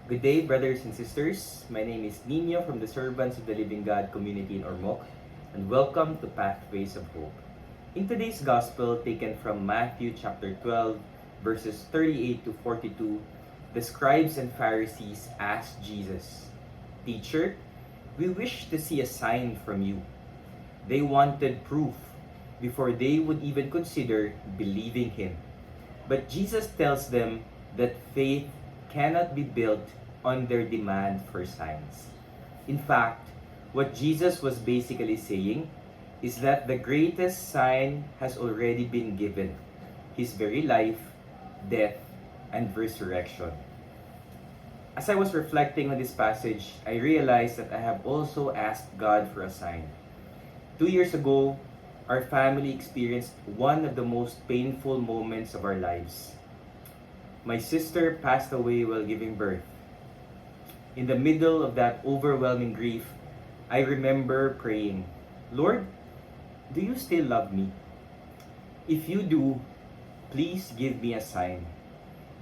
Good day, brothers and sisters. My name is Nino from the Servants of the Living God community in Ormoc, and welcome to Pathways of Hope. In today's Gospel, taken from Matthew chapter 12, verses 38 to 42, the scribes and Pharisees asked Jesus, "Teacher, we wish to see a sign from you." They wanted proof before they would even consider believing him. But Jesus tells them that faith cannot be built on their demand for signs. In fact, what Jesus was basically saying is that the greatest sign has already been given: his very life, death, and resurrection. As I was reflecting on this passage, I realized that I have also asked God for a sign. 2 years ago, our family experienced one of the most painful moments of our lives. My sister passed away while giving birth. In the middle of that overwhelming grief, I remember praying, "Lord, do you still love me? If you do, please give me a sign,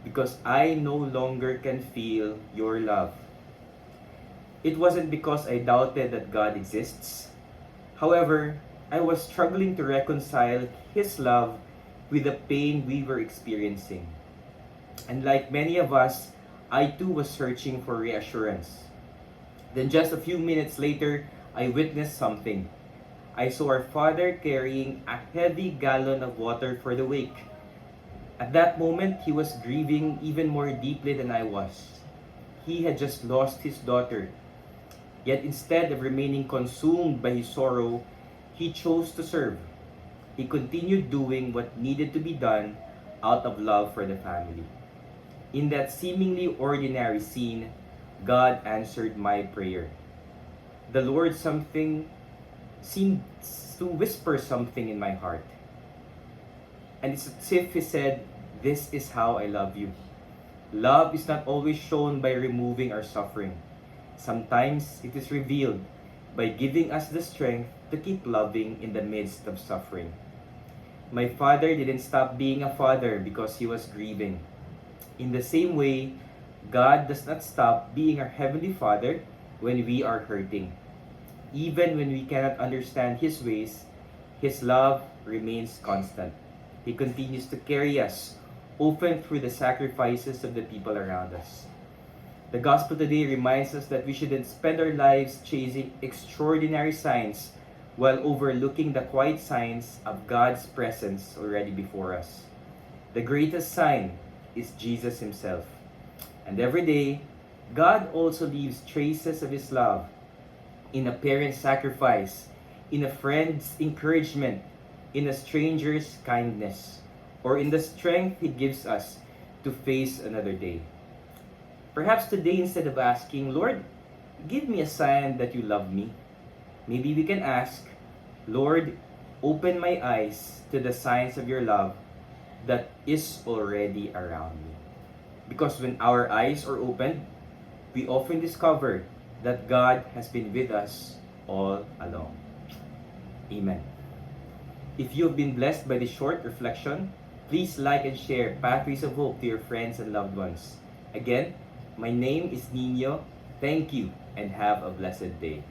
because I no longer can feel your love." It wasn't because I doubted that God exists. However, I was struggling to reconcile His love with the pain we were experiencing. And like many of us, I too was searching for reassurance. Then just a few minutes later, I witnessed something. I saw our father carrying a heavy gallon of water for the wake. At that moment, he was grieving even more deeply than I was. He had just lost his daughter. Yet instead of remaining consumed by his sorrow, he chose to serve. He continued doing what needed to be done out of love for the family. In that seemingly ordinary scene, God answered my prayer. The Lord seemed to whisper something in my heart. And it's as if He said, "This is how I love you." Love is not always shown by removing our suffering. Sometimes it is revealed by giving us the strength to keep loving in the midst of suffering. My father didn't stop being a father because he was grieving. In the same way, God does not stop being our Heavenly Father when we are hurting. Even when we cannot understand His ways, His love remains constant. He continues to carry us, often through the sacrifices of the people around us. The Gospel today reminds us that we shouldn't spend our lives chasing extraordinary signs while overlooking the quiet signs of God's presence already before us. The greatest sign is Jesus Himself. And every day, God also leaves traces of His love in a parent's sacrifice, in a friend's encouragement, in a stranger's kindness, or in the strength He gives us to face another day. Perhaps today, instead of asking, "Lord, give me a sign that you love me," maybe we can ask, "Lord, open my eyes to the signs of your love that is already around me." Because when our eyes are opened, we often discover that God has been with us all along. Amen. If you have been blessed by this short reflection, please like and share Pathways of Hope to your friends and loved ones. Again, my name is Nino. Thank you and have a blessed day.